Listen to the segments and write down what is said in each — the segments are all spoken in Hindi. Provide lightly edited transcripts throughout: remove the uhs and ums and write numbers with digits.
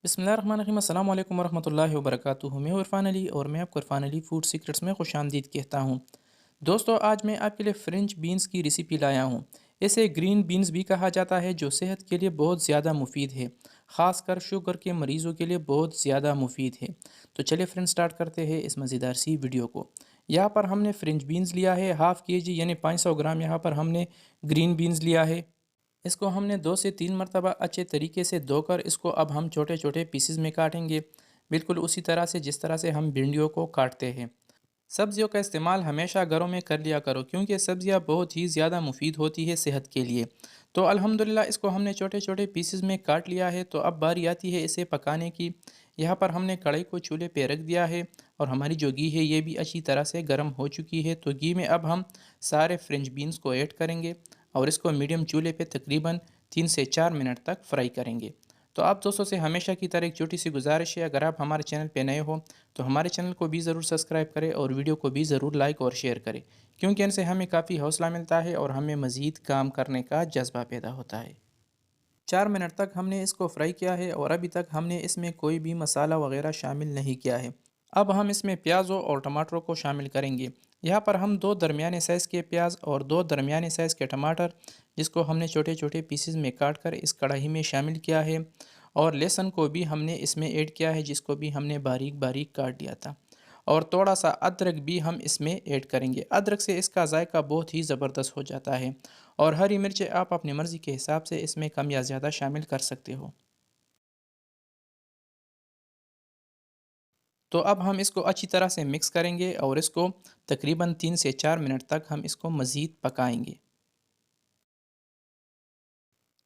बिस्मिल्लाहिर्रहमानिर्रहीम अस्सलाम वालेकुम वरहमतुल्लाहि वबरकातुहू। मैं इरफ़ान अली और मैं आपको इरफ़ान अली फूड सीक्रेट्स में खुशामदीद कहता हूँ। दोस्तों, आज मैं आपके लिए फ्रेंच बीन्स की रेसिपी लाया हूँ। इसे ग्रीन बीन्स भी कहा जाता है, जो सेहत के लिए बहुत ज़्यादा मुफीद है। ख़ासकर शुगर के मरीज़ों के लिए बहुत ज़्यादा मुफीद है। तो चलिए फ्रेंड्स, स्टार्ट करते हैं इस मज़ेदार सी वीडियो को। यहाँ पर हमने फ्रेंच बीन्स लिया है हाफ़ के जी, यानी 500 ग्राम। यहाँ पर हमने ग्रीन बीन्स लिया है। इसको हमने 2 से 3 मरतबा अच्छे तरीके से धोकर इसको अब हम छोटे छोटे पीसेस में काटेंगे, बिल्कुल उसी तरह से जिस तरह से हम भिंडियों को काटते हैं। सब्जियों का इस्तेमाल हमेशा घरों में कर लिया करो, क्योंकि सब्जियां बहुत ही ज़्यादा मुफीद होती है सेहत के लिए। तो अल्हम्दुलिल्लाह इसको हमने छोटे छोटे पीसेस में काट लिया है। तो अब बारी आती है इसे पकाने की। यहाँ पर हमने कढ़ाई को चूल्हे पे रख दिया है और हमारी जो घी है ये भी अच्छी तरह से गर्म हो चुकी है। तो घी में अब हम सारे फ्रेंच बीन्स को ऐड करेंगे और इसको मीडियम चूल्हे पे तकरीबन 3 से 4 मिनट तक फ्राई करेंगे। तो आप दोस्तों से हमेशा की तरह एक छोटी सी गुजारिश है, अगर आप हमारे चैनल पे नए हो तो हमारे चैनल को भी ज़रूर सब्सक्राइब करें और वीडियो को भी ज़रूर लाइक और शेयर करें, क्योंकि इनसे हमें काफ़ी हौसला मिलता है और हमें मज़ीद काम करने का जज्बा पैदा होता है। 4 मिनट तक हमने इसको फ्राई किया है और अभी तक हमने इसमें कोई भी मसाला वगैरह शामिल नहीं किया है। अब हम इसमें प्याज़ों और टमाटरों को शामिल करेंगे। यहाँ पर हम 2 दरमियाने साइज़ के प्याज और 2 दरमियाने साइज़ के टमाटर, जिसको हमने छोटे छोटे पीसेस में काट कर इस कढ़ाई में शामिल किया है। और लहसुन को भी हमने इसमें ऐड किया है, जिसको भी हमने बारीक बारीक काट दिया था। और थोड़ा सा अदरक भी हम इसमें ऐड करेंगे। अदरक से इसका जायका बहुत ही ज़बरदस्त हो जाता है। और हरी मिर्चें आप अपनी मर्ज़ी के हिसाब से इसमें कम या ज़्यादा शामिल कर सकते हो। तो अब हम इसको अच्छी तरह से मिक्स करेंगे और इसको तकरीबन 3 से 4 मिनट तक हम इसको मज़ीद पकाएंगे।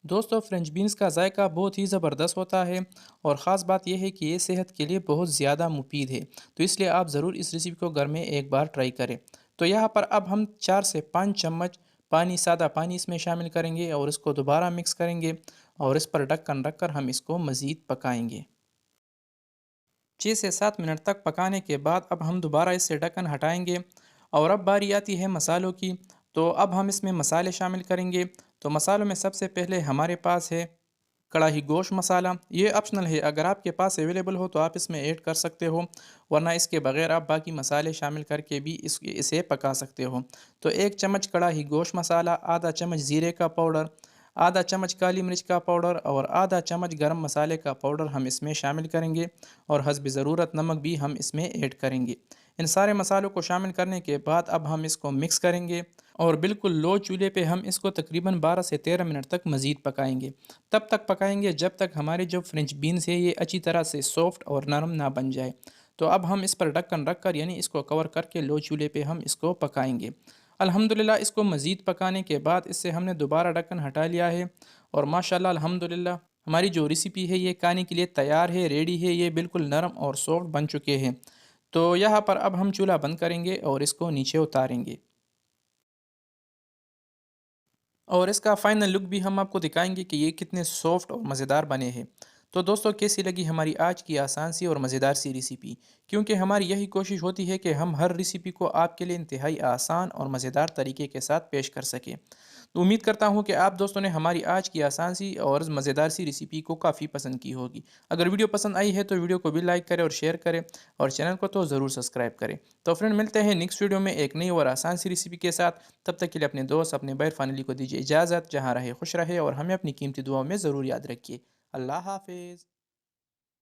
दोस्तों, फ्रेंच बीन्स का जायका बहुत ही ज़बरदस्त होता है और ख़ास बात यह है कि ये सेहत के लिए बहुत ज़्यादा मुफीद है। तो इसलिए आप ज़रूर इस रेसिपी को घर में एक बार ट्राई करें। तो यहाँ पर अब हम 4 से 5 चम्मच पानी, सादा पानी इसमें शामिल करेंगे और इसको दोबारा मिक्स करेंगे और इस पर ढक्कन रख कर हम इसको मज़ीद पकाएंगे। 6 से 7 मिनट तक पकाने के बाद अब हम दोबारा इससे ढक्कन हटाएंगे और अब बारी आती है मसालों की। तो अब हम इसमें मसाले शामिल करेंगे। तो मसालों में सबसे पहले हमारे पास है कड़ाही गोश्त मसाला। ये ऑप्शनल है, अगर आपके पास अवेलेबल हो तो आप इसमें ऐड कर सकते हो, वरना इसके बगैर आप बाकी मसाले शामिल करके भी इसे पका सकते हो। तो 1 चम्मच कड़ाही गोश्त मसाला, आधा चम्मच ज़ीरे का पाउडर, आधा चम्मच काली मिर्च का पाउडर और आधा चम्मच गरम मसाले का पाउडर हम इसमें शामिल करेंगे और हस्ब ज़रूरत नमक भी हम इसमें ऐड करेंगे। इन सारे मसालों को शामिल करने के बाद अब हम इसको मिक्स करेंगे और बिल्कुल लो चूल्हे पे हम इसको तकरीबन 12 से 13 मिनट तक मज़ीद पकाएंगे। तब तक पकाएंगे जब तक हमारे जो फ्रेंच बीन्स है ये अच्छी तरह से सॉफ्ट और नरम ना बन जाए। तो अब हम इस पर ढक्कन रख कर, यानी इसको कवर करके लो चूल्हे पे हम इसको पकाएंगे। अल्हम्दुलिल्लाह इसको मज़ीद पकाने के बाद इससे हमने दोबारा ढक्कन हटा लिया है और माशाल्लाह अल्हम्दुलिल्लाह हमारी जो रेसिपी है ये खाने के लिए तैयार है, रेडी है। ये बिल्कुल नरम और सॉफ्ट बन चुके हैं। तो यहाँ पर अब हम चूल्हा बंद करेंगे और इसको नीचे उतारेंगे और इसका फाइनल लुक भी हम आपको दिखाएंगे कि ये कितने सॉफ्ट और मज़ेदार बने हैं। तो दोस्तों, कैसी लगी हमारी आज की आसान सी और मज़ेदार सी रेसिपी? क्योंकि हमारी यही कोशिश होती है कि हम हर रेसिपी को आपके लिए इंतहाई आसान और मज़ेदार तरीके के साथ पेश कर सकें। तो उम्मीद करता हूँ कि आप दोस्तों ने हमारी आज की आसान सी और मज़ेदार सी रेसिपी को काफ़ी पसंद की होगी। अगर वीडियो पसंद आई है तो वीडियो को भी लाइक करें और शेयर करें और चैनल को तो ज़रूर सब्सक्राइब करें। तो फ्रेंड, मिलते हैं नेक्स्ट वीडियो में एक नई और आसान सी रेसिपी के साथ। तब तक के लिए अपने दोस्त, अपने भाई फैमिली को दीजिए इजाज़त। जहाँ रहे खुश रहे और हमें अपनी कीमती दुआओं में ज़रूर याद रखिए। अल्लाह हाफिज़।